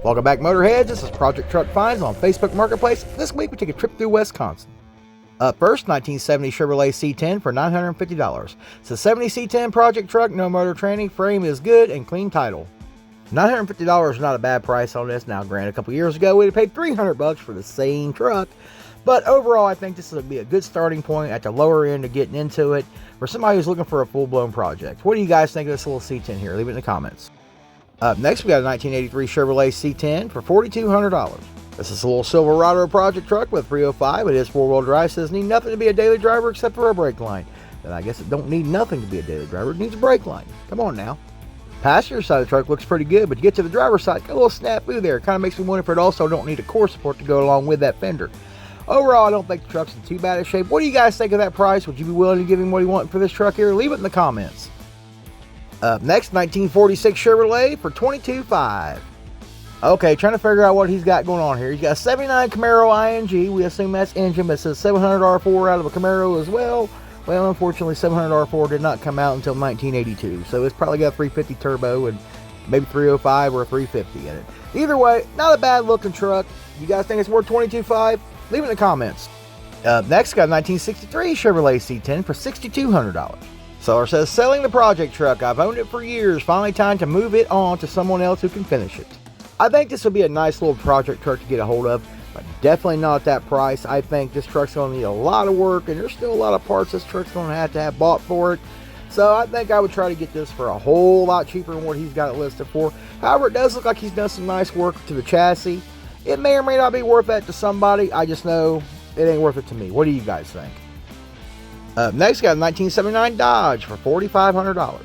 Welcome back, Motorheads. This is Project Truck Finds on Facebook Marketplace. This week we take a trip through Wisconsin. Up first, 1970 Chevrolet C10 for $950. It's a 70 C10 project truck, no motor training, frame is good, and clean title. $950 is not a bad price on this. Now, granted, a couple years ago we'd have paid $300 for the same truck, but overall I think this will be a good starting point at the lower end of getting into it for somebody who's looking for a full-blown project. What do you guys think of this little C10 here? Leave it in the comments. Up next, we got a 1983 Chevrolet C10 for $4,200. This is a little Silverado project truck with 305. It is four-wheel drive, so it doesn't need nothing to be a daily driver except for a brake line. Then I guess it don't need nothing to be a daily driver. It needs a brake line. Come on now. Passenger side of the truck looks pretty good, but you get to the driver's side, got a little snafu there. Kind of makes me wonder if it also don't need a core support to go along with that fender. Overall, I don't think the truck's in too bad a shape. What do you guys think of that price? Would you be willing to give him what he wants for this truck here? Leave it in the comments. Up next, 1946 Chevrolet for $22,500. Okay, trying to figure out what he's got going on here. He's got a 79 Camaro ING. We assume that's engine, but it says 700 R4 out of a Camaro as well. Well, unfortunately, 700 R4 did not come out until 1982, so it's probably got a 350 turbo and maybe 305 or a 350 in it. Either way, not a bad looking truck. You guys think it's worth $22,500? Leave it in the comments. Next, got a 1963 Chevrolet C10 for $6,200. Seller says, selling the project truck. I've owned it for years. Finally time to move it on to someone else who can finish it. I think this will be a nice little project truck to get a hold of, but definitely not at that price. I think this truck's going to need a lot of work, and there's still a lot of parts this truck's going to have bought for it. So I think I would try to get this for a whole lot cheaper than what he's got it listed for. However, it does look like he's done some nice work to the chassis. It may or may not be worth that to somebody. I just know it ain't worth it to me. What do you guys think? Next, got a 1979 Dodge for $4,500.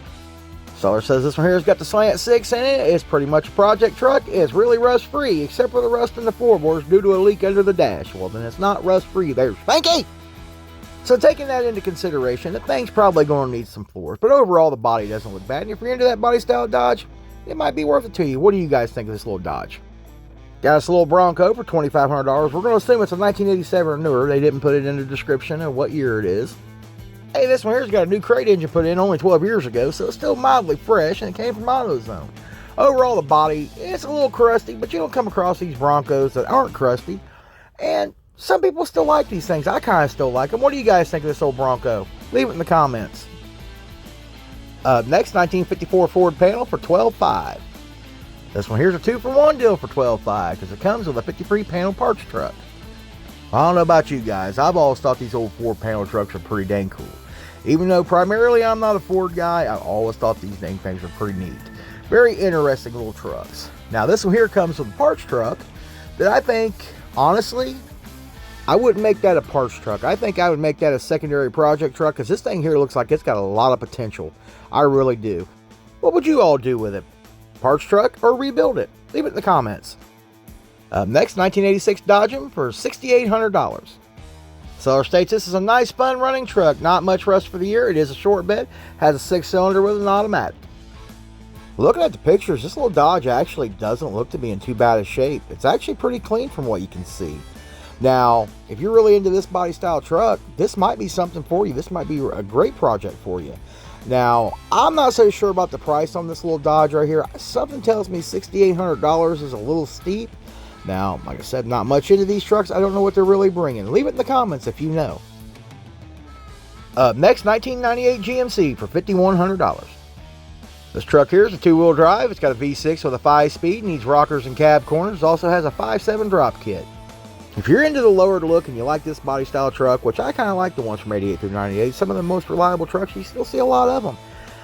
Seller says this one here has got the slant 6 in it. It's pretty much a project truck. It's really rust free, except for the rust in the floorboards due to a leak under the dash. Well, then it's not rust free. There's Spanky! So taking that into consideration, the thing's probably going to need some floors, but overall the body doesn't look bad. And if you're into that body style Dodge, it might be worth it to you. What do you guys think of this little Dodge? Got us a little Bronco for $2,500. We're going to assume it's a 1987 or newer. They didn't put it in the description of what year it is. Hey, this one here's got a new crate engine put in only 12 years ago, so it's still mildly fresh, and it came from AutoZone. Overall, the body, it's a little crusty, but you don't come across these Broncos that aren't crusty. And some people still like these things. I kind of still like them. What do you guys think of this old Bronco? Leave it in the comments. Next, 1954 Ford panel for $12,500. This one here's a 2-for-1 deal for $12,500 because it comes with a 53 panel parts truck. I don't know about you guys. I've always thought these old Ford panel trucks are pretty dang cool. Even though primarily I'm not a Ford guy, I always thought these dang things were pretty neat. Very interesting little trucks. Now this one here comes with a parts truck that I think, honestly, I wouldn't make that a parts truck. I think I would make that a secondary project truck because this thing here looks like it's got a lot of potential. I really do. What would you all do with it? Parts truck or rebuild it? Leave it in the comments. Next, 1986 Dodge for $6,800. Seller states this is a nice fun running truck. Not much rust for the year. It is a short bed. Has a 6-cylinder with an automatic. Looking at the pictures, this little Dodge actually doesn't look to be in too bad a shape. It's actually pretty clean from what you can see. Now, if you're really into this body style truck, this might be something for you. This might be a great project for you. Now, I'm not so sure about the price on this little Dodge right here. Something tells me $6,800 is a little steep. Now, like I said, not much into these trucks. I don't know what they're really bringing. Leave it in the comments if you know. Next, 1998 GMC for $5,100. This truck here is a 2-wheel drive. It's got a V6 with a 5-speed. Needs rockers and cab corners. Also has a 5.7 drop kit. If you're into the lowered look and you like this body style truck, which I kind of like the ones from 88 through 98, some of the most reliable trucks, you still see a lot of them.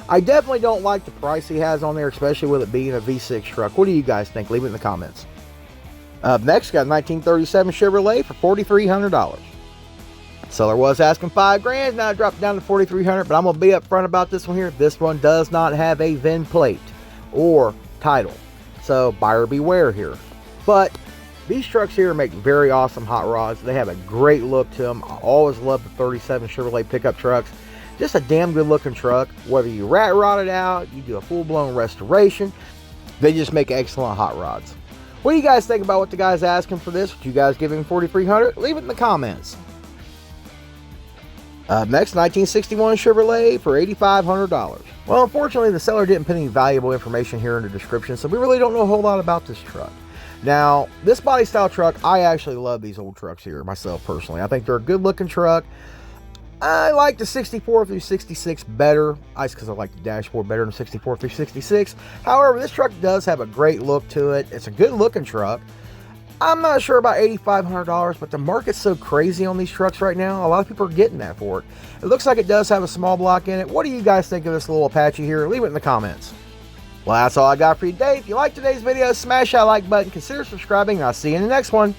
I definitely don't like the price he has on there, especially with it being a V6 truck. What do you guys think? Leave it in the comments. Next, got a 1937 Chevrolet for $4,300. Seller was asking $5,000. Now it dropped down to $4,300, but I'm going to be upfront about this one here. This one does not have a VIN plate or title, so buyer beware here. But these trucks here make very awesome hot rods. They have a great look to them. I always love the 37 Chevrolet pickup trucks. Just a damn good looking truck. Whether you rat rod it out, you do a full-blown restoration, they just make excellent hot rods. What do you guys think about what the guy's asking for this? Would you guys give him $4,300? Leave it in the comments. Up next, 1961 Chevrolet for $8,500. Well, unfortunately, the seller didn't put any valuable information here in the description, so we really don't know a whole lot about this truck. Now, this body style truck, I actually love these old trucks here myself personally. I think they're a good looking truck. I like the 64 through 66 better. That's because I like the dashboard better than 64 through 66. However, this truck does have a great look to it. It's a good looking truck. I'm not sure about $8,500, but the market's so crazy on these trucks right now. A lot of people are getting that for it. It looks like it does have a small block in it. What do you guys think of this little Apache here? Leave it in the comments. Well, that's all I got for you today. If you liked today's video, smash that like button, consider subscribing, and I'll see you in the next one.